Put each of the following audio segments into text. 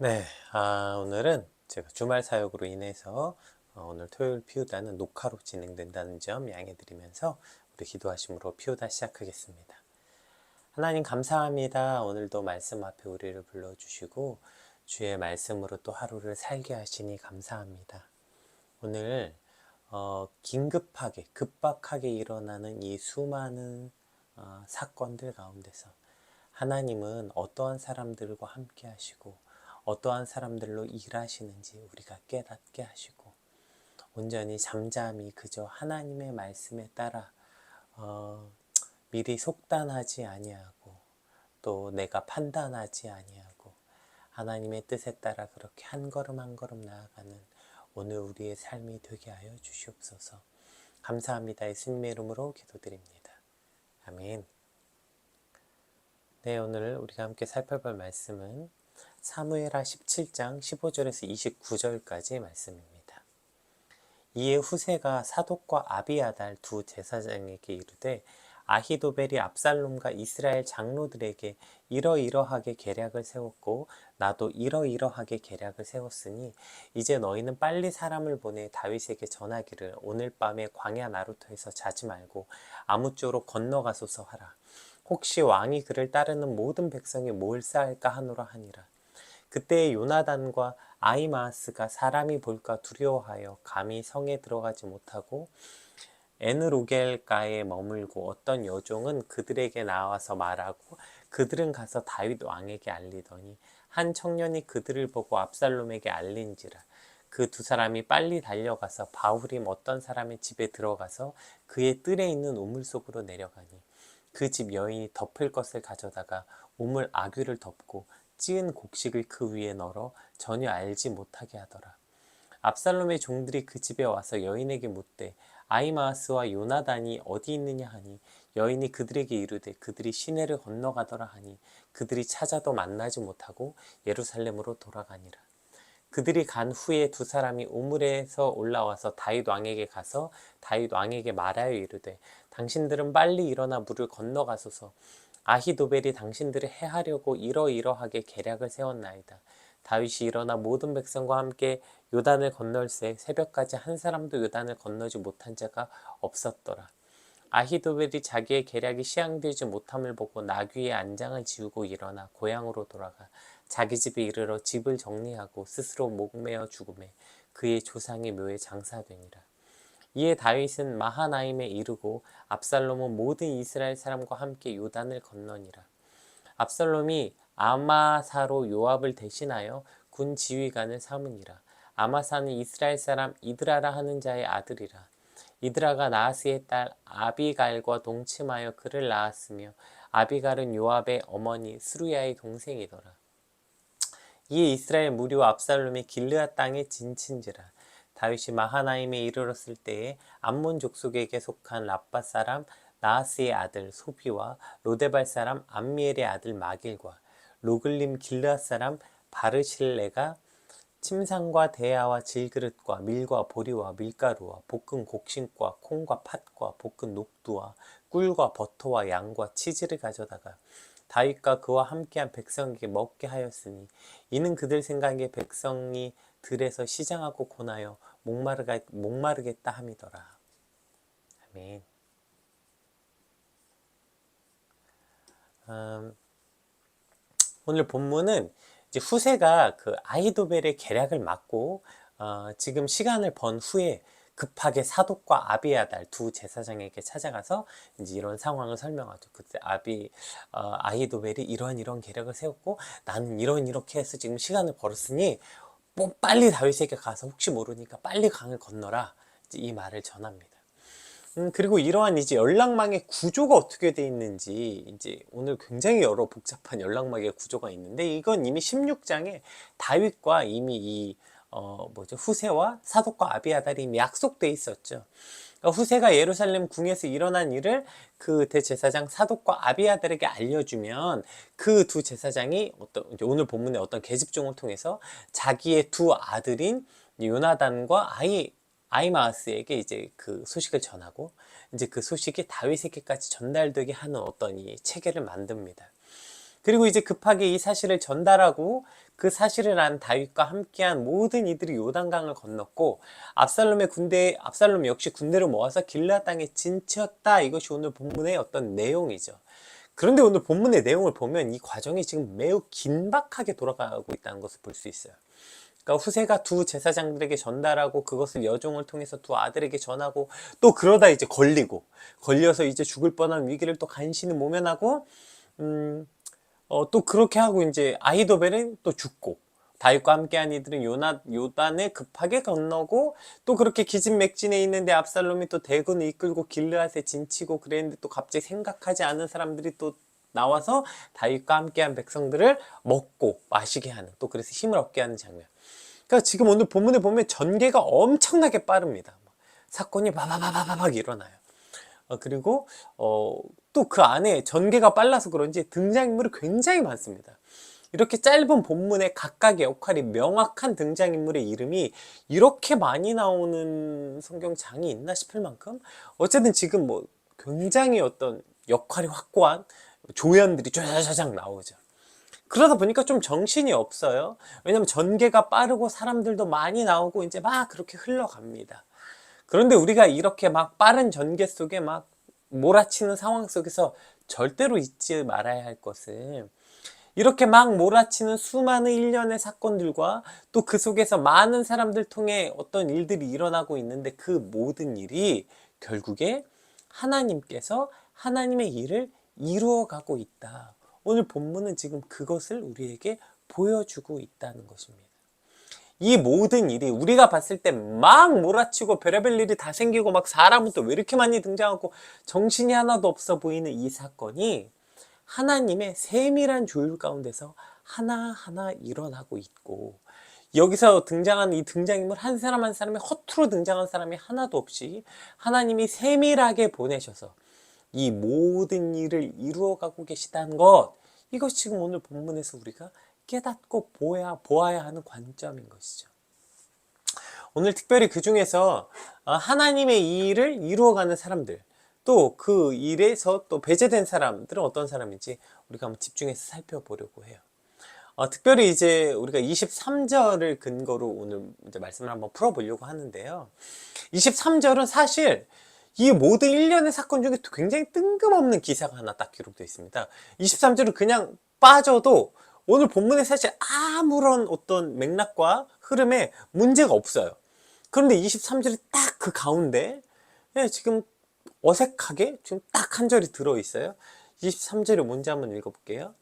네, 오늘은 제가 주말 사역으로 인해서 오늘 토요일 피우다는 녹화로 진행된다는 점 양해드리면서 우리 기도하심으로 피우다 시작하겠습니다. 하나님 감사합니다. 오늘도 말씀 앞에 우리를 불러주시고 주의 말씀으로 또 하루를 살게 하시니 감사합니다. 오늘 긴급하게 급박하게 일어나는 이 수많은 사건들 가운데서 하나님은 어떠한 사람들과 함께 하시고 어떠한 사람들로 일하시는지 우리가 깨닫게 하시고 온전히 잠잠히 그저 하나님의 말씀에 따라 미리 속단하지 아니하고 또 내가 판단하지 아니하고 하나님의 뜻에 따라 그렇게 한 걸음 한 걸음 나아가는 오늘 우리의 삶이 되게 하여 주시옵소서. 감사합니다. 예수님의 이름으로 기도드립니다. 아멘. 네, 오늘 우리가 함께 살펴볼 말씀은 사무엘하 17장 15절에서 29절까지 말씀입니다. 이에 후세가 사독과 아비아달 두 제사장에게 이르되 아히도벨이 압살롬과 이스라엘 장로들에게 이러이러하게 계략을 세웠고 나도 이러이러하게 계략을 세웠으니 이제 너희는 빨리 사람을 보내 다윗에게 전하기를 오늘 밤에 광야 나루터에서 자지 말고 아무쪼록 건너가소서 하라. 혹시 왕이 그를 따르는 모든 백성이 몰사할까 하노라 하니라. 그때 요나단과 아히마아스가 사람이 볼까 두려워하여 감히 성에 들어가지 못하고 에느로겔가에 머물고 어떤 여종은 그들에게 나와서 말하고 그들은 가서 다윗 왕에게 알리더니 한 청년이 그들을 보고 압살롬에게 알린지라. 그 두 사람이 빨리 달려가서 바후림 어떤 사람의 집에 들어가서 그의 뜰에 있는 우물 속으로 내려가니 그 집 여인이 덮을 것을 가져다가 우물 아귀를 덮고 찌은 곡식을 그 위에 널어 전혀 알지 못하게 하더라. 압살롬의 종들이 그 집에 와서 여인에게 묻되 아히마아스와 요나단이 어디 있느냐 하니 여인이 그들에게 이르되 그들이 시내를 건너가더라 하니 그들이 찾아도 만나지 못하고 예루살렘으로 돌아가니라. 그들이 간 후에 두 사람이 우물에서 올라와서 다윗 왕에게 가서 다윗 왕에게 말하여 이르되 당신들은 빨리 일어나 물을 건너가소서. 아히도벨이 당신들을 해하려고 이러이러하게 계략을 세웠나이다. 다윗이 일어나 모든 백성과 함께 요단을 건널새 새벽까지 한 사람도 요단을 건너지 못한 자가 없었더라. 아히도벨이 자기의 계략이 시행되지 못함을 보고 나귀의 안장을 지우고 일어나 고향으로 돌아가 자기 집에 이르러 집을 정리하고 스스로 목매어 죽음에 그의 조상의 묘에 장사되니라. 이에 다윗은 마하나임에 이르고 압살롬은 모든 이스라엘 사람과 함께 요단을 건너니라. 압살롬이 아마사로 요압을 대신하여 군 지휘관을 삼으니라. 아마사는 이스라엘 사람 이드라라 하는 자의 아들이라. 이드라가 나하스의 딸 아비갈과 동침하여 그를 낳았으며 아비갈은 요압의 어머니 스루야의 동생이더라. 이에 이스라엘 무리와 압살롬이 길르앗 땅에 진친지라. 다윗이 마하나임에 이르렀을 때에 암몬 족속에게 속한 라빠 사람 나하스의 아들 소비와 로데발 사람 암미엘의 아들 마길과 로글림 길르앗 사람 바르실레가 침상과 대야와 질그릇과 밀과 보리와 밀가루와 볶은 곡식과 콩과 팥과 볶은 녹두와 꿀과 버터와 양과 치즈를 가져다가 다윗과 그와 함께한 백성에게 먹게 하였으니 이는 그들 생각에 백성이 들에서 시장하고 고나여 목마르겠다 함이더라. 아멘. 오늘 본문은 이제 후세가 그 아히도벨의 계략을 막고 지금 시간을 번 후에 급하게 사독과 아비아달 두 제사장에게 찾아가서 이제 이런 상황을 설명하죠. 그때 아히도벨이 이런 계략을 세웠고 나는 이렇게 해서 지금 시간을 벌었으니 뭐 빨리 다윗에게 가서 혹시 모르니까 빨리 강을 건너라. 이제 이 말을 전합니다. 그리고 이러한 이제 연락망의 구조가 어떻게 돼 있는지 이제 오늘 굉장히 여러 복잡한 연락망의 구조가 있는데 이건 이미 16장에 다윗과 이미 이 후세와 사독과 아비아달이 이미 약속돼 있었죠. 그러니까 후세가 예루살렘 궁에서 일어난 일을 그 대제사장 사독과 아비아달에게 알려주면 그 두 제사장이 이제 오늘 본문의 어떤 계집종을 통해서 자기의 두 아들인 요나단과 아히마아스에게 이제 그 소식을 전하고 이제 그 소식이 다윗에게까지 전달되게 하는 어떤 이 체계를 만듭니다. 그리고 이제 급하게 이 사실을 전달하고 그 사실을 안 다윗과 함께한 모든 이들이 요단강을 건넜고 압살롬 역시 군대를 모아서 길르앗 땅에 진치었다. 이것이 오늘 본문의 어떤 내용이죠. 그런데 오늘 본문의 내용을 보면 이 과정이 지금 매우 긴박하게 돌아가고 있다는 것을 볼 수 있어요. 그러니까 후세가 두 제사장들에게 전달하고 그것을 여종을 통해서 두 아들에게 전하고 또 그러다 이제 걸려서 이제 죽을 뻔한 위기를 또 간신히 모면하고 또 그렇게 하고 이제 아히도벨은 또 죽고 다윗과 함께한 이들은 요단을 급하게 건너고 또 그렇게 기진맥진해 있는데 압살롬이 또 대군을 이끌고 길르앗에 진치고 그랬는데 또 갑자기 생각하지 않은 사람들이 또 나와서 다윗과 함께한 백성들을 먹고 마시게 하는 또 그래서 힘을 얻게 하는 장면. 그러니까 지금 오늘 본문에 보면 전개가 엄청나게 빠릅니다. 사건이 바바바바박 일어나요. 그리고 또 그 안에 전개가 빨라서 그런지 등장인물이 굉장히 많습니다. 이렇게 짧은 본문에 각각의 역할이 명확한 등장인물의 이름이 이렇게 많이 나오는 성경장이 있나 싶을 만큼 어쨌든 지금 뭐 굉장히 어떤 역할이 확고한 조연들이 쫙쫙 나오죠. 그러다 보니까 좀 정신이 없어요. 왜냐면 전개가 빠르고 사람들도 많이 나오고 이제 막 그렇게 흘러갑니다. 그런데 우리가 이렇게 막 빠른 전개 속에 막 몰아치는 상황 속에서 절대로 잊지 말아야 할 것은 이렇게 막 몰아치는 수많은 일련의 사건들과 또 그 속에서 많은 사람들 통해 어떤 일들이 일어나고 있는데 그 모든 일이 결국에 하나님께서 하나님의 일을 이루어가고 있다. 오늘 본문은 지금 그것을 우리에게 보여주고 있다는 것입니다. 이 모든 일이 우리가 봤을 때 막 몰아치고 별의별 일이 다 생기고 막 사람은 또 왜 이렇게 많이 등장하고 정신이 하나도 없어 보이는 이 사건이 하나님의 세밀한 조율 가운데서 하나하나 일어나고 있고 여기서 등장하는 이 등장인물 한 사람 한 사람이 허투루 등장한 사람이 하나도 없이 하나님이 세밀하게 보내셔서 이 모든 일을 이루어가고 계시다는 것, 이것이 지금 오늘 본문에서 우리가 깨닫고 보아야 하는 관점인 것이죠. 오늘 특별히 그 중에서 하나님의 이 일을 이루어가는 사람들, 또 그 일에서 또 배제된 사람들은 어떤 사람인지 우리가 한번 집중해서 살펴보려고 해요. 특별히 이제 우리가 23절을 근거로 오늘 이제 말씀을 한번 풀어보려고 하는데요. 23절은 사실 이 모든 일련의 사건 중에 굉장히 뜬금없는 기사가 하나 딱 기록되어 있습니다. 23절은 그냥 빠져도 오늘 본문에 사실 아무런 어떤 맥락과 흐름에 문제가 없어요. 그런데 23절이 딱 그 가운데 지금 어색하게 지금 딱 한 절이 들어있어요. 23절이 뭔지 한번 읽어볼게요.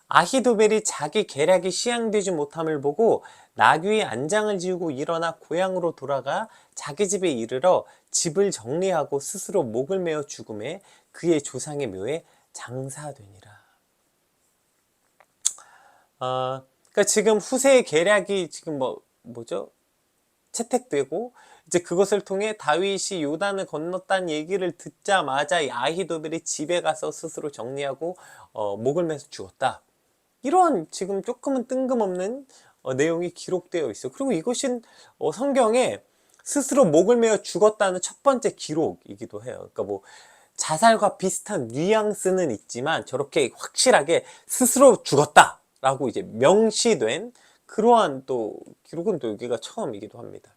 아히도벨이 자기 계략이 시행되지 못함을 보고 나귀의 안장을 지우고 일어나 고향으로 돌아가 자기 집에 이르러 집을 정리하고 스스로 목을 메어 죽음에 그의 조상의 묘에 장사되니라. 그러니까 지금 후세의 계략이 지금 뭐죠? 채택되고 이제 그것을 통해 다윗이 요단을 건넜다는 얘기를 듣자마자 이 아히도벨이 집에 가서 스스로 정리하고 목을 매서 죽었다. 이런 지금 조금은 뜬금없는 내용이 기록되어 있어요. 그리고 이것은 성경에 스스로 목을 메어 죽었다는 첫 번째 기록이기도 해요. 그러니까 뭐 자살과 비슷한 뉘앙스는 있지만 저렇게 확실하게 스스로 죽었다라고 이제 명시된 그러한 또 기록은 또 여기가 처음이기도 합니다.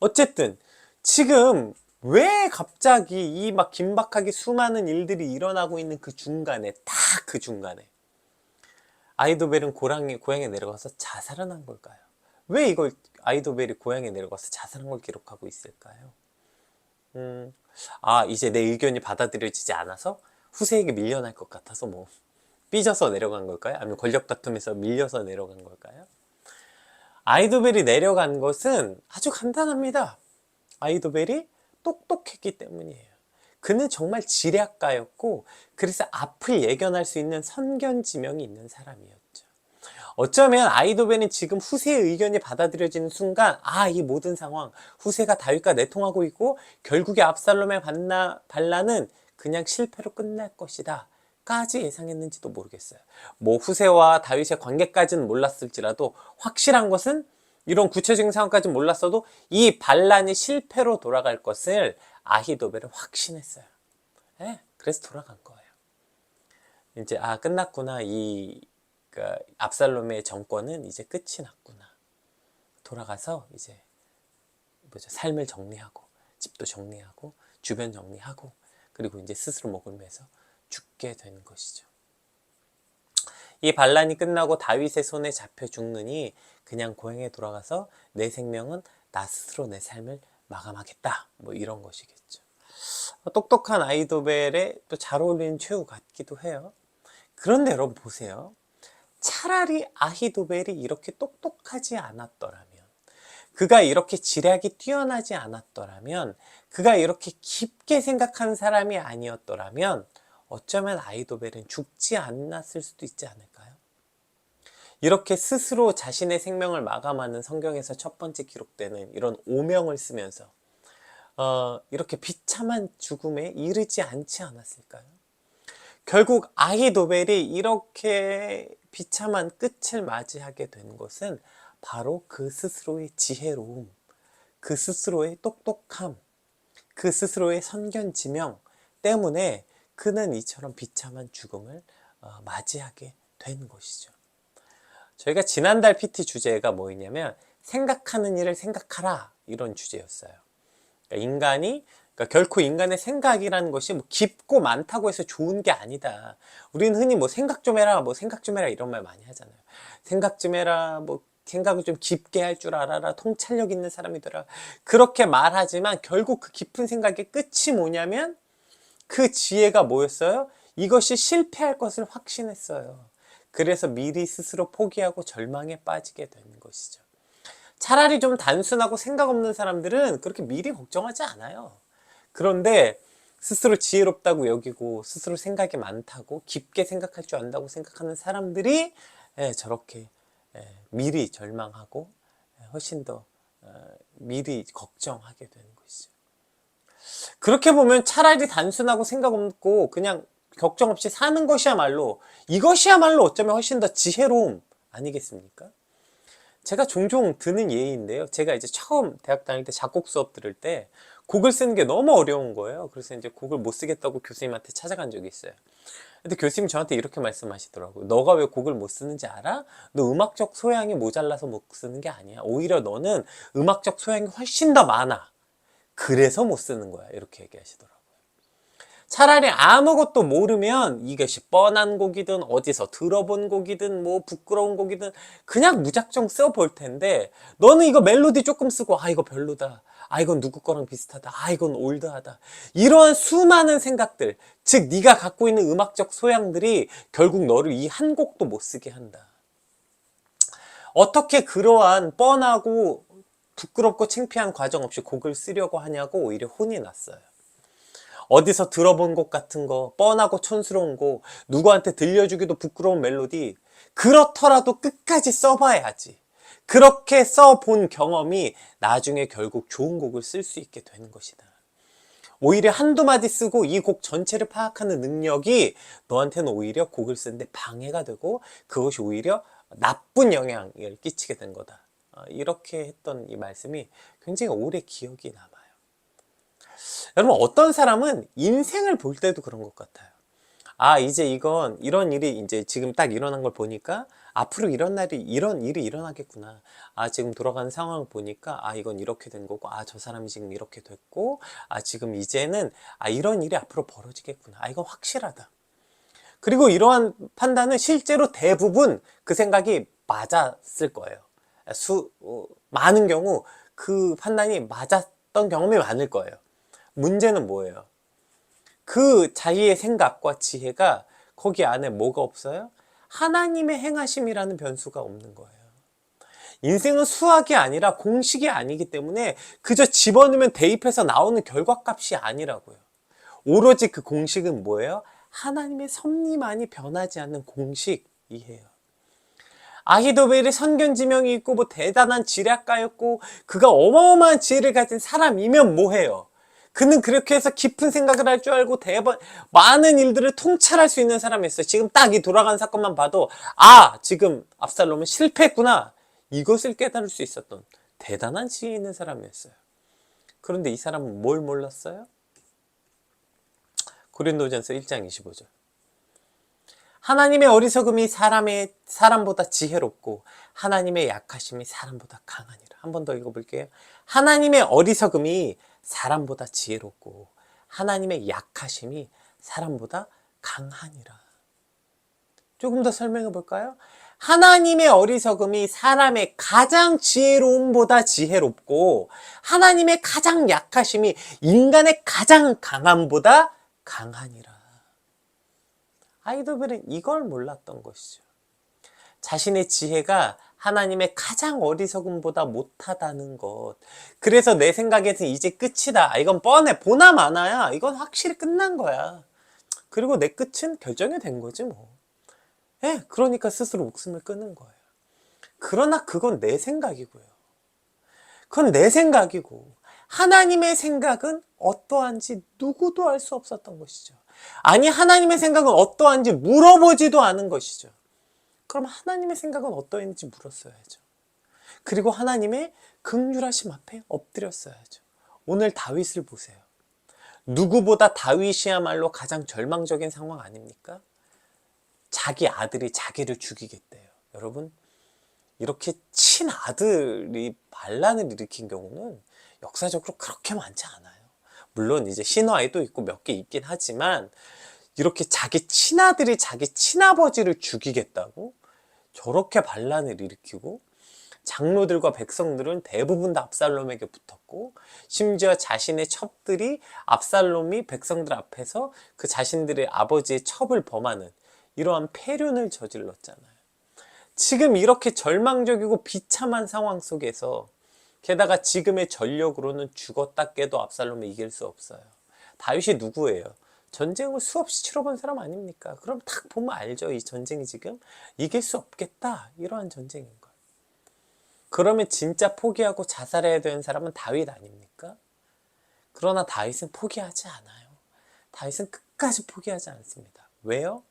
어쨌든 지금 왜 갑자기 이 막 긴박하게 수많은 일들이 일어나고 있는 그 중간에 딱 그 중간에 아히도벨은 고향에 내려가서 자살을 한 걸까요? 왜 이걸 아히도벨이 고향에 내려가서 자살한 걸 기록하고 있을까요? 이제 내 의견이 받아들여지지 않아서 후세에게 밀려날 것 같아서 뭐 삐져서 내려간 걸까요? 아니면 권력 다툼에서 밀려서 내려간 걸까요? 아히도벨이 내려간 것은 아주 간단합니다. 아히도벨이 똑똑했기 때문이에요. 그는 정말 지략가였고 그래서 앞을 예견할 수 있는 선견지명이 있는 사람이었죠. 어쩌면 아히도벨은 지금 후세의 의견이 받아들여지는 순간 이 모든 상황 후세가 다윗과 내통하고 있고 결국에 압살롬의 반란은 그냥 실패로 끝날 것이다 까지 예상했는지도 모르겠어요. 뭐 후세와 다윗의 관계까지는 몰랐을지라도 확실한 것은 이런 구체적인 상황까지는 몰랐어도 이 반란이 실패로 돌아갈 것을 아히도벨은 확신했어요. 그래서 돌아간 거예요. 이제 끝났구나. 그러니까 압살롬의 정권은 이제 끝이 났구나. 돌아가서 이제 삶을 정리하고 집도 정리하고 주변 정리하고 그리고 이제 스스로 목을 매서 죽게 되는 것이죠. 이 반란이 끝나고 다윗의 손에 잡혀 죽느니 그냥 고향에 돌아가서 내 생명은 나 스스로 내 삶을 마감하겠다. 이런 것이겠죠. 똑똑한 아히도벨에 또 잘 어울리는 최후 같기도 해요. 그런데 여러분 보세요. 차라리 아히도벨이 이렇게 똑똑하지 않았더라면, 그가 이렇게 지략이 뛰어나지 않았더라면, 그가 이렇게 깊게 생각한 사람이 아니었더라면 어쩌면 아히도벨은 죽지 않았을 수도 있지 않을까요? 이렇게 스스로 자신의 생명을 마감하는 성경에서 첫 번째 기록되는 이런 오명을 쓰면서 이렇게 비참한 죽음에 이르지 않지 않았을까요? 결국 아히도벨이 이렇게 비참한 끝을 맞이하게 된 것은 바로 그 스스로의 지혜로움, 그 스스로의 똑똑함, 그 스스로의 선견지명 때문에 그는 이처럼 비참한 죽음을 맞이하게 된 것이죠. 저희가 지난달 PT 주제가 뭐였냐면 생각하는 일을 생각하라 이런 주제였어요. 그러니까 결코 인간의 생각이라는 것이 깊고 많다고 해서 좋은 게 아니다. 우리는 흔히 생각 좀 해라, 생각 좀 해라 이런 말 많이 하잖아요. 생각 좀 해라, 생각을 좀 깊게 할 줄 알아라, 통찰력 있는 사람이더라. 그렇게 말하지만 결국 그 깊은 생각의 끝이 뭐냐면 그 지혜가 뭐였어요? 이것이 실패할 것을 확신했어요. 그래서 미리 스스로 포기하고 절망에 빠지게 되는 것이죠. 차라리 좀 단순하고 생각 없는 사람들은 그렇게 미리 걱정하지 않아요. 그런데 스스로 지혜롭다고 여기고 스스로 생각이 많다고 깊게 생각할 줄 안다고 생각하는 사람들이 저렇게 미리 절망하고 훨씬 더 미리 걱정하게 되는 것이죠. 그렇게 보면 차라리 단순하고 생각 없고 그냥 걱정 없이 사는 것이야말로, 이것이야말로 어쩌면 훨씬 더 지혜로움 아니겠습니까? 제가 종종 드는 예인데요. 제가 이제 처음 대학 다닐 때 작곡 수업 들을 때 곡을 쓰는 게 너무 어려운 거예요. 그래서 이제 곡을 못 쓰겠다고 교수님한테 찾아간 적이 있어요. 근데 교수님이 저한테 이렇게 말씀하시더라고요. 너가 왜 곡을 못 쓰는지 알아? 너 음악적 소양이 모자라서 못 쓰는 게 아니야. 오히려 너는 음악적 소양이 훨씬 더 많아. 그래서 못 쓰는 거야. 이렇게 얘기하시더라고요. 차라리 아무것도 모르면 이것이 뻔한 곡이든 어디서 들어본 곡이든 부끄러운 곡이든 그냥 무작정 써볼 텐데, 너는 이거 멜로디 조금 쓰고 이거 별로다, 이건 누구 거랑 비슷하다, 이건 올드하다, 이러한 수많은 생각들, 즉 네가 갖고 있는 음악적 소양들이 결국 너를 이 한 곡도 못 쓰게 한다. 어떻게 그러한 뻔하고 부끄럽고 창피한 과정 없이 곡을 쓰려고 하냐고 오히려 혼이 났어요. 어디서 들어본 곡 같은 거, 뻔하고 촌스러운 곡, 누구한테 들려주기도 부끄러운 멜로디, 그렇더라도 끝까지 써봐야지. 그렇게 써본 경험이 나중에 결국 좋은 곡을 쓸 수 있게 되는 것이다. 오히려 한두 마디 쓰고 이 곡 전체를 파악하는 능력이 너한테는 오히려 곡을 쓰는데 방해가 되고 그것이 오히려 나쁜 영향을 끼치게 된 거다. 이렇게 했던 이 말씀이 굉장히 오래 기억이 남아요. 여러분, 어떤 사람은 인생을 볼 때도 그런 것 같아요. 이제 이런 일이 이제 지금 딱 일어난 걸 보니까 앞으로 이런 일이 일어나겠구나. 지금 돌아가는 상황을 보니까 이건 이렇게 된 거고, 저 사람이 지금 이렇게 됐고, 지금 이제는 이런 일이 앞으로 벌어지겠구나. 이건 확실하다. 그리고 이러한 판단은 실제로 대부분 그 생각이 맞았을 거예요. 많은 경우 그 판단이 맞았던 경험이 많을 거예요. 문제는 뭐예요? 그 자기의 생각과 지혜가 거기 안에 뭐가 없어요? 하나님의 행하심이라는 변수가 없는 거예요. 인생은 수학이 아니라 공식이 아니기 때문에 그저 집어넣으면 대입해서 나오는 결과값이 아니라고요. 오로지 그 공식은 뭐예요? 하나님의 섭리만이 변하지 않는 공식이에요. 아히도벨이 선견지명이 있고 대단한 지략가였고 그가 어마어마한 지혜를 가진 사람이면 뭐해요? 그는 그렇게 해서 깊은 생각을 할 줄 알고 많은 일들을 통찰할 수 있는 사람이었어요. 지금 딱 이 돌아간 사건만 봐도 지금 압살롬은 실패했구나, 이것을 깨달을 수 있었던 대단한 지혜 있는 사람이었어요. 그런데 이 사람은 뭘 몰랐어요? 고린도전서 1장 25절. 하나님의 어리석음이 사람보다 지혜롭고 하나님의 약하심이 사람보다 강하니라. 한 번 더 읽어볼게요. 하나님의 어리석음이 사람보다 지혜롭고 하나님의 약하심이 사람보다 강하니라. 조금 더 설명해 볼까요? 하나님의 어리석음이 사람의 가장 지혜로움보다 지혜롭고 하나님의 가장 약하심이 인간의 가장 강함보다 강하니라. 아이도벨은 이걸 몰랐던 것이죠. 자신의 지혜가 하나님의 가장 어리석음보다 못하다는 것. 그래서 내 생각에서는 이제 끝이다. 이건 뻔해. 보나 마나야. 이건 확실히 끝난 거야. 그리고 내 끝은 결정이 된 거지 뭐. 예, 그러니까 스스로 목숨을 끊는 거예요. 그러나 그건 내 생각이고요. 그건 내 생각이고 하나님의 생각은 어떠한지 누구도 알 수 없었던 것이죠. 아니, 하나님의 생각은 어떠한지 물어보지도 않은 것이죠. 그럼 하나님의 생각은 어떠했는지 물었어야죠. 그리고 하나님의 긍휼하심 앞에 엎드렸어야죠. 오늘 다윗을 보세요. 누구보다 다윗이야말로 가장 절망적인 상황 아닙니까? 자기 아들이 자기를 죽이겠대요. 여러분, 이렇게 친아들이 반란을 일으킨 경우는 역사적으로 그렇게 많지 않아요. 물론 이제 신화에도 있고 몇 개 있긴 하지만 이렇게 자기 친아들이 자기 친아버지를 죽이겠다고 저렇게 반란을 일으키고 장로들과 백성들은 대부분 다 압살롬에게 붙었고 심지어 자신의 첩들이 압살롬이 백성들 앞에서 그 자신들의 아버지의 첩을 범하는 이러한 폐륜을 저질렀잖아요. 지금 이렇게 절망적이고 비참한 상황 속에서 게다가 지금의 전력으로는 죽었다 깨도 압살롬을 이길 수 없어요. 다윗이 누구예요? 전쟁을 수없이 치러본 사람 아닙니까? 그럼 딱 보면 알죠. 이 전쟁이 지금 이길 수 없겠다. 이러한 전쟁인 거예요. 그러면 진짜 포기하고 자살해야 되는 사람은 다윗 아닙니까? 그러나 다윗은 포기하지 않아요. 다윗은 끝까지 포기하지 않습니다. 왜요?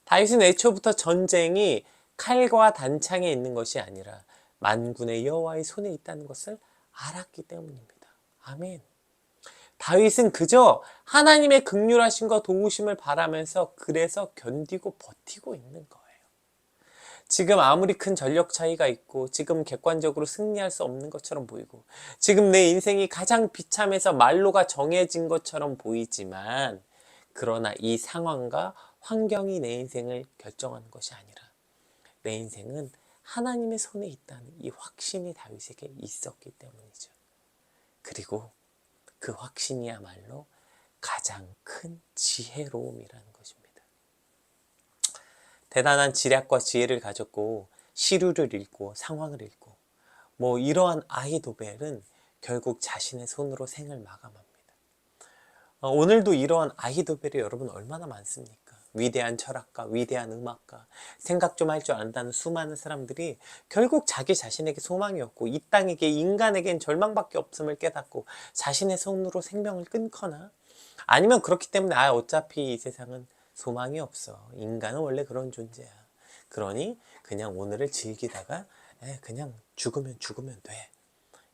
다윗은 애초부터 전쟁이 칼과 단창에 있는 것이 아니라 만군의 여호와의 손에 있다는 것을 알았기 때문입니다. 아멘. 다윗은 그저 하나님의 긍휼하심과 도우심을 바라면서 그래서 견디고 버티고 있는 거예요. 지금 아무리 큰 전력 차이가 있고 지금 객관적으로 승리할 수 없는 것처럼 보이고 지금 내 인생이 가장 비참해서 말로가 정해진 것처럼 보이지만 그러나 이 상황과 환경이 내 인생을 결정하는 것이 아니라 내 인생은 하나님의 손에 있다는 이 확신이 다윗에게 있었기 때문이죠. 그리고 그 확신이야말로 가장 큰 지혜로움이라는 것입니다. 대단한 지략과 지혜를 가졌고 시류를 읽고 상황을 읽고 이러한 아히도벨은 결국 자신의 손으로 생을 마감합니다. 오늘도 이러한 아히도벨이 여러분 얼마나 많습니까? 위대한 철학가, 위대한 음악가, 생각 좀 할 줄 안다는 수많은 사람들이 결국 자기 자신에게 소망이 없고 이 땅에게 인간에겐 절망밖에 없음을 깨닫고 자신의 손으로 생명을 끊거나 아니면 그렇기 때문에 어차피 이 세상은 소망이 없어. 인간은 원래 그런 존재야. 그러니 그냥 오늘을 즐기다가 그냥 죽으면 돼.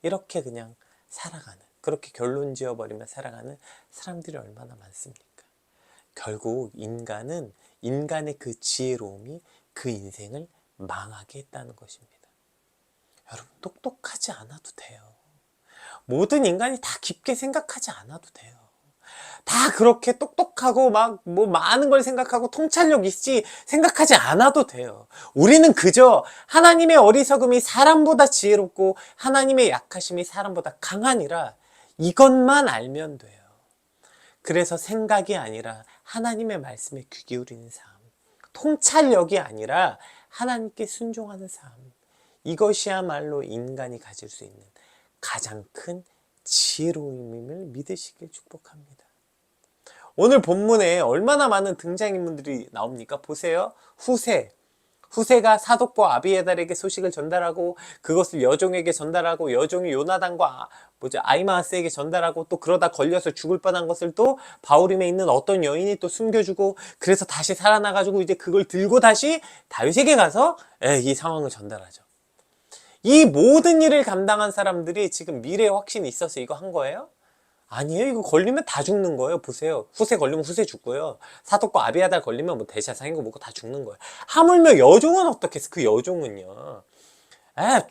이렇게 그냥 살아가는, 그렇게 결론 지어버리며 살아가는 사람들이 얼마나 많습니까? 결국 인간은 인간의 그 지혜로움이 그 인생을 망하게 했다는 것입니다. 여러분, 똑똑하지 않아도 돼요. 모든 인간이 다 깊게 생각하지 않아도 돼요. 다 그렇게 똑똑하고 많은 걸 생각하고 통찰력 있지 생각하지 않아도 돼요. 우리는 그저 하나님의 어리석음이 사람보다 지혜롭고 하나님의 약하심이 사람보다 강하니라 이것만 알면 돼요. 그래서 생각이 아니라 하나님의 말씀에 귀 기울이는 삶, 통찰력이 아니라 하나님께 순종하는 삶, 이것이야말로 인간이 가질 수 있는 가장 큰 지혜로움임을 믿으시길 축복합니다. 오늘 본문에 얼마나 많은 등장인물들이 나옵니까? 보세요. 후세가 사독과 아비에달에게 소식을 전달하고 그것을 여종에게 전달하고 여종이 요나단과 아히마아스에게 전달하고 또 그러다 걸려서 죽을 뻔한 것을 또 바후림에 있는 어떤 여인이 또 숨겨주고 그래서 다시 살아나가지고 이제 그걸 들고 다시 다윗에게 가서 이 상황을 전달하죠. 이 모든 일을 감당한 사람들이 지금 미래의 확신이 있어서 이거 한 거예요? 아니에요. 이거 걸리면 다 죽는 거예요. 보세요. 후세 걸리면 후세 죽고요. 사독과 아비아달 걸리면 뭐 대샤상이고 뭐고 다 죽는 거예요. 하물며 여종은 어떻겠어? 그 여종은요.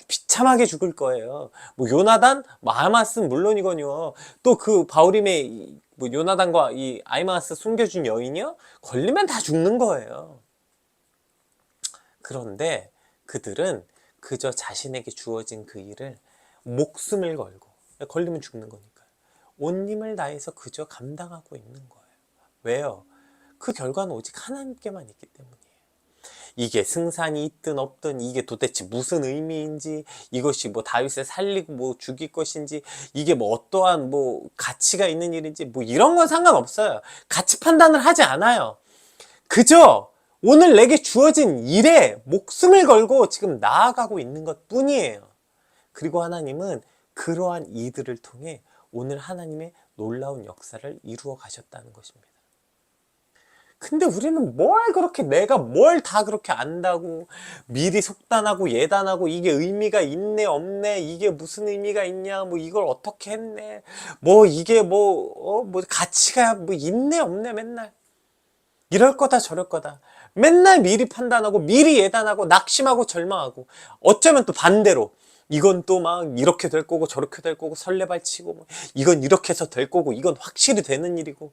비참하게 죽을 거예요. 뭐 요나단, 뭐 아마스는 물론이거든요. 또 그 바울임의 뭐 요나단과 이 아이마스 숨겨준 여인이요? 걸리면 다 죽는 거예요. 그런데 그들은 그저 자신에게 주어진 그 일을 목숨을 걸고, 걸리면 죽는 거니까요, 온 힘을 다해서 그저 감당하고 있는 거예요. 왜요? 그 결과는 오직 하나님께만 있기 때문이에요. 이게 승산이 있든 없든 이게 도대체 무슨 의미인지, 이것이 뭐 다윗을 살리고 뭐 죽일 것인지, 이게 뭐 어떠한 뭐 가치가 있는 일인지, 뭐 이런 건 상관없어요. 가치 판단을 하지 않아요. 그저 오늘 내게 주어진 일에 목숨을 걸고 지금 나아가고 있는 것 뿐이에요. 그리고 하나님은 그러한 이들을 통해 오늘 하나님의 놀라운 역사를 이루어 가셨다는 것입니다. 근데 우리는 뭘 그렇게, 내가 뭘 다 그렇게 안다고 미리 속단하고 예단하고, 이게 의미가 있네 없네, 이게 무슨 의미가 있냐, 뭐 이걸 어떻게 했네, 뭐 이게 뭐 가치가 뭐 있네 없네, 맨날 이럴 거다 저럴 거다 맨날 미리 판단하고 미리 예단하고 낙심하고 절망하고, 어쩌면 또 반대로 이건 또 막 이렇게 될 거고 저렇게 될 거고 설레발치고, 뭐 이건 이렇게 해서 될 거고 이건 확실히 되는 일이고.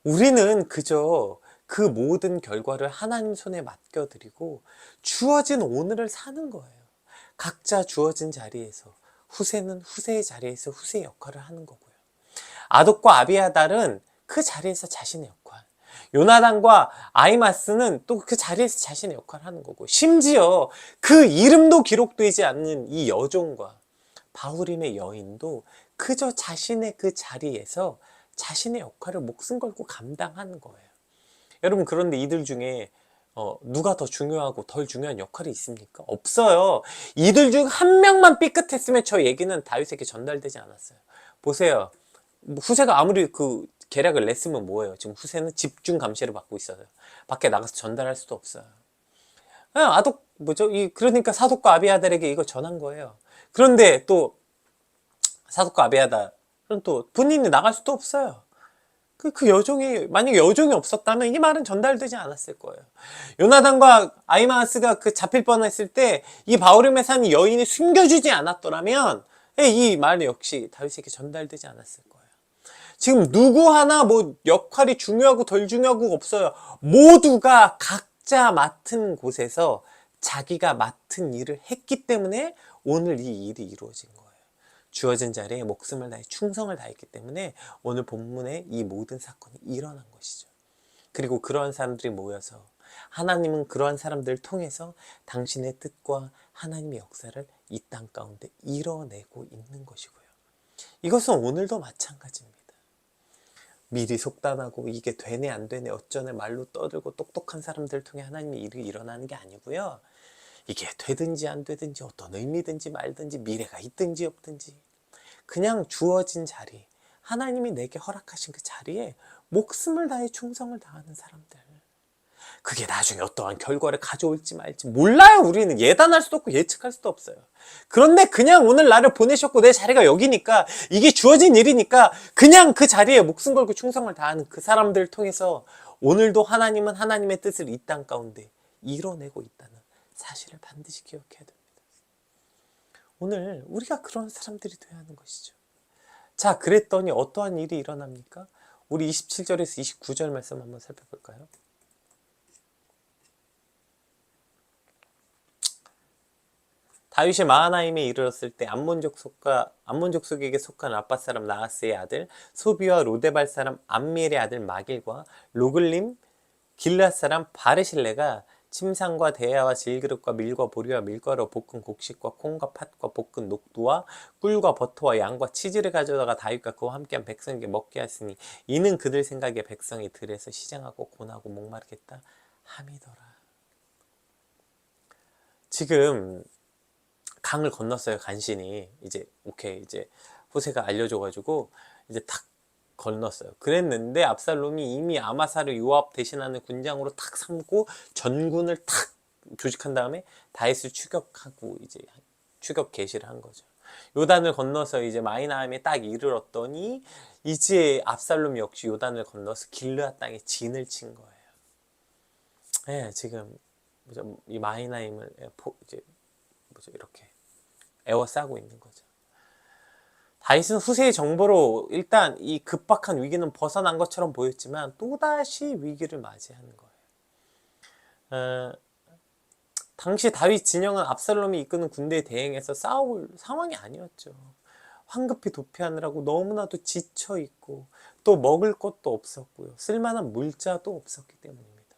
우리는 그저 그 모든 결과를 하나님 손에 맡겨드리고 주어진 오늘을 사는 거예요. 각자 주어진 자리에서, 후세는 후세의 자리에서 후세의 역할을 하는 거고요. 아독과 아비아달은 그 자리에서 자신의 역할, 요나단과 아이마스는 또 그 자리에서 자신의 역할을 하는 거고, 심지어 그 이름도 기록되지 않는 이 여종과 바울임의 여인도 그저 자신의 그 자리에서 자신의 역할을 목숨 걸고 감당하는 거예요. 여러분, 그런데 이들 중에 누가 더 중요하고 덜 중요한 역할이 있습니까? 없어요. 이들 중 한 명만 삐끗했으면 저 얘기는 다윗에게 전달되지 않았어요. 보세요. 후세가 아무리 그 계략을 냈으면 뭐예요? 지금 후세는 집중 감시를 받고 있어요. 밖에 나가서 전달할 수도 없어요. 아독 뭐죠? 그러니까 사독과 아비아달에게 이거 전한 거예요. 그런데 또 사독과 아비아달은 또 본인이 나갈 수도 없어요. 그 여종이, 만약에 여종이 없었다면 이 말은 전달되지 않았을 거예요. 요나단과 아히마아스가 그 잡힐 뻔했을 때 이 바후림에 사는 여인이 숨겨주지 않았더라면 이 말 역시 다윗에게 전달되지 않았을 거예요. 지금 누구 하나 뭐 역할이 중요하고 덜 중요하고 없어요. 모두가 각자 맡은 곳에서 자기가 맡은 일을 했기 때문에 오늘 이 일이 이루어진 거예요. 주어진 자리에 목숨을 다해 충성을 다했기 때문에 오늘 본문에 이 모든 사건이 일어난 것이죠. 그리고 그러한 사람들이 모여서 하나님은 그러한 사람들을 통해서 당신의 뜻과 하나님의 역사를 이 땅 가운데 이뤄내고 있는 것이고요. 이것은 오늘도 마찬가지입니다. 미리 속단하고 이게 되네 안 되네 어쩌네 말로 떠들고 똑똑한 사람들을 통해 하나님의 일이 일어나는 게 아니고요. 이게 되든지 안 되든지 어떤 의미든지 말든지 미래가 있든지 없든지 그냥 주어진 자리, 하나님이 내게 허락하신 그 자리에 목숨을 다해 충성을 다하는 사람들, 그게 나중에 어떠한 결과를 가져올지 말지 몰라요. 우리는 예단할 수도 없고 예측할 수도 없어요. 그런데 그냥 오늘 나를 보내셨고 내 자리가 여기니까, 이게 주어진 일이니까 그냥 그 자리에 목숨 걸고 충성을 다하는 그 사람들을 통해서 오늘도 하나님은 하나님의 뜻을 이 땅 가운데 이뤄내고 있다는 사실을 반드시 기억해야 됩니다. 오늘 우리가 그런 사람들이 되어야 하는 것이죠. 자, 그랬더니 어떠한 일이 일어납니까? 우리 27절에서 29절 말씀 한번 살펴볼까요? 다윗이 마하나임에 이르렀을 때 암몬 족속에게 속한 라팟 사람 나하스의 아들 소비와 로데발 사람 암미엘의 아들 마길과 로글림 길앗 사람 바르실레가 침상과 대야와 질그릇과 밀과 보리와 밀가루 볶은 곡식과 콩과 팥과 볶은 녹두와 꿀과 버터와 양과 치즈를 가져다가 다윗과 그와 함께한 백성에게 먹게 하였으니 이는 그들 생각에 백성이 들에서 시장하고 고나고 목마르겠다 함이더라. 지금 강을 건넜어요. 간신히 이제 오케이, 이제 후세가 알려줘가지고 이제 탁 건넜어요. 그랬는데 압살롬이 이미 아마사를 요압 대신하는 군장으로 탁 삼고 전군을 탁 조직한 다음에 다윗을 추격하고 이제 추격 개시를 한 거죠. 요단을 건너서 이제 마이나임에 딱 이르렀더니 이제 압살롬 역시 요단을 건너서 길르앗 땅에 진을 친 거예요. 예, 지금 이 마이나임을 이제 이렇게 에워싸고 있는 거죠. 다윗은 후세의 정보로 일단 이 급박한 위기는 벗어난 것처럼 보였지만 또다시 위기를 맞이하는 거예요. 어, 당시 다윗 진영은 압살롬이 이끄는 군대에 대응해서 싸울 상황이 아니었죠. 황급히 도피하느라고 너무나도 지쳐 있고 또 먹을 것도 없었고요. 쓸만한 물자도 없었기 때문입니다.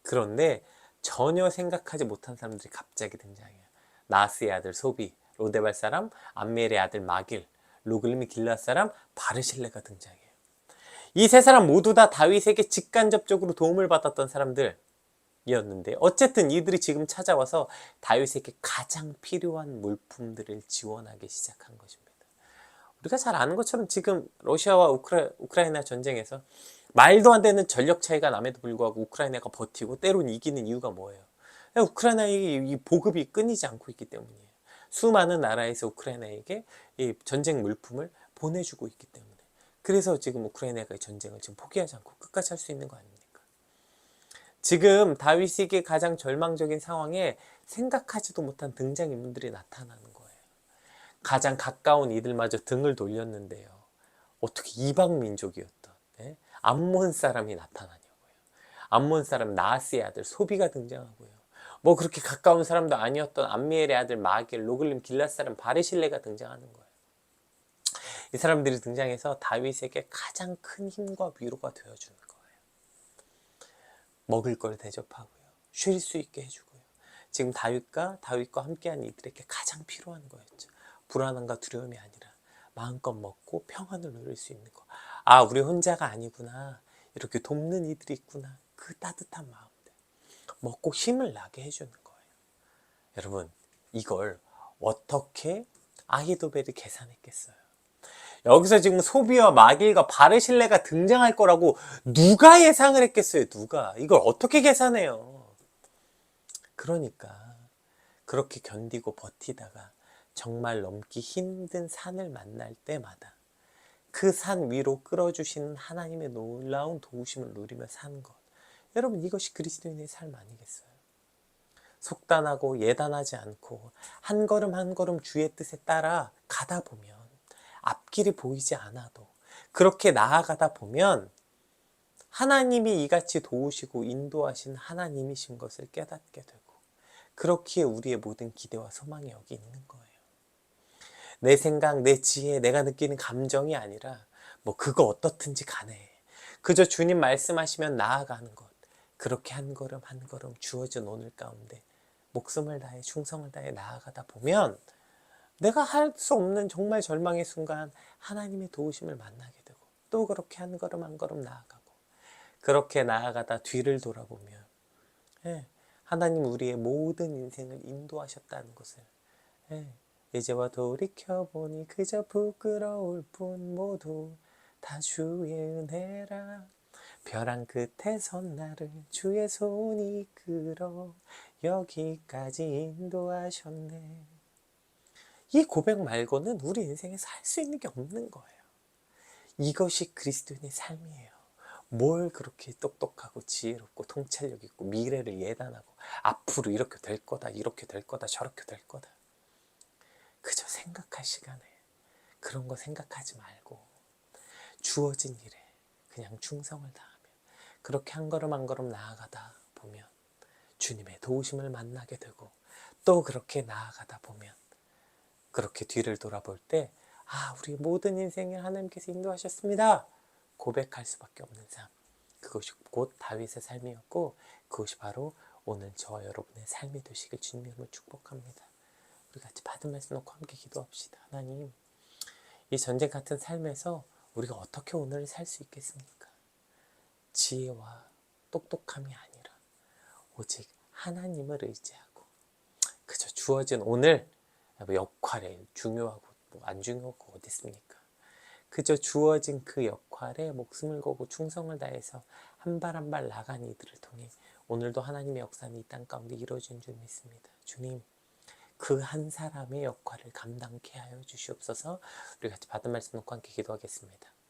그런데 전혀 생각하지 못한 사람들이 갑자기 등장해요. 나스의 아들 소비, 로데발 사람 암멜의 아들 마길, 로글미 길앗 사람 바르실레가 등장해요. 이 세 사람 모두 다 다윗에게 직간접적으로 도움을 받았던 사람들이었는데 어쨌든 이들이 지금 찾아와서 다윗에게 가장 필요한 물품들을 지원하기 시작한 것입니다. 우리가 잘 아는 것처럼 지금 러시아와 우크라이나 전쟁에서 말도 안 되는 전력 차이가 남에도 불구하고 우크라이나가 버티고 때론 이기는 이유가 뭐예요? 우크라이나의 이 보급이 끊이지 않고 있기 때문이에요. 수많은 나라에서 우크라이나에게 이 전쟁 물품을 보내주고 있기 때문에. 그래서 지금 우크라이나가 이 전쟁을 지금 포기하지 않고 끝까지 할 수 있는 거 아닙니까? 지금 다윗에게 가장 절망적인 상황에 생각하지도 못한 등장인물들이 나타나는 거예요. 가장 가까운 이들마저 등을 돌렸는데요. 어떻게 이방 민족이었던 암몬 사람이 나타나냐고요. 암몬 사람 나하스의 아들 소비가 등장하고요. 뭐 그렇게 가까운 사람도 아니었던 암미엘의 아들 마겔, 로글림 길앗 사람 바르실레가 등장하는 거예요. 이 사람들이 등장해서 다윗에게 가장 큰 힘과 위로가 되어주는 거예요. 먹을 걸 대접하고요. 쉴 수 있게 해주고요. 지금 다윗과 함께한 이들에게 가장 필요한 거였죠. 불안함과 두려움이 아니라 마음껏 먹고 평안을 누릴 수 있는 거. 아, 우리 혼자가 아니구나. 이렇게 돕는 이들이 있구나. 그 따뜻한 마음들. 먹고 힘을 나게 해주는 거예요. 여러분, 이걸 어떻게 아히도벨이 계산했겠어요? 여기서 지금 소비와 마길과 바르실레가 등장할 거라고 누가 예상을 했겠어요? 누가? 이걸 어떻게 계산해요? 그러니까 그렇게 견디고 버티다가 정말 넘기 힘든 산을 만날 때마다 그 산 위로 끌어주시는 하나님의 놀라운 도우심을 누리며 사는 것. 여러분, 이것이 그리스도인의 삶 아니겠어요? 속단하고 예단하지 않고 한 걸음 한 걸음 주의 뜻에 따라 가다 보면 앞길이 보이지 않아도 그렇게 나아가다 보면 하나님이 이같이 도우시고 인도하신 하나님이신 것을 깨닫게 되고 그렇기에 우리의 모든 기대와 소망이 여기 있는 거예요. 내 생각, 내 지혜, 내가 느끼는 감정이 아니라 뭐 그거 어떻든지 간에 그저 주님 말씀하시면 나아가는 것. 그렇게 한 걸음 한 걸음 주어진 오늘 가운데 목숨을 다해 충성을 다해 나아가다 보면 내가 할 수 없는 정말 절망의 순간 하나님의 도우심을 만나게 되고 또 그렇게 한 걸음 한 걸음 나아가고 그렇게 나아가다 뒤를 돌아보면 하나님 우리의 모든 인생을 인도하셨다는 것을 이제와 돌이켜보니 그저 부끄러울 뿐 모두 다 주의 은혜라 벼랑 끝에 선 나를 주의 손이 이끌어 여기까지 인도하셨네. 이 고백 말고는 우리 인생에서 할 수 있는 게 없는 거예요. 이것이 그리스도인의 삶이에요. 뭘 그렇게 똑똑하고 지혜롭고 통찰력 있고 미래를 예단하고 앞으로 이렇게 될 거다 이렇게 될 거다 저렇게 될 거다. 그저 생각할 시간에 그런 거 생각하지 말고 주어진 일에 그냥 충성을 다하며 그렇게 한 걸음 한 걸음 나아가다 보면 주님의 도우심을 만나게 되고 또 그렇게 나아가다 보면 그렇게 뒤를 돌아볼 때 아, 우리 모든 인생에 하나님께서 인도하셨습니다. 고백할 수밖에 없는 삶. 그것이 곧 다윗의 삶이었고 그것이 바로 오늘 저와 여러분의 삶이 되시길 주님의 이름으로 축복합니다. 우리 같이 받은 말씀 놓고 함께 기도합시다. 하나님, 이 전쟁 같은 삶에서 우리가 어떻게 오늘을 살 수 있겠습니까? 지혜와 똑똑함이 아니라 오직 하나님을 의지하고 그저 주어진 오늘 역할에 중요하고 안 중요하고 어디 있습니까? 그저 주어진 그 역할에 목숨을 걸고 충성을 다해서 한 발 한 발 나간 이들을 통해 오늘도 하나님의 역사는 이 땅 가운데 이루어진 줄 믿습니다. 주님, 그 한 사람의 역할을 감당케 하여 주시옵소서. 우리 같이 받은 말씀 놓고 함께 기도하겠습니다.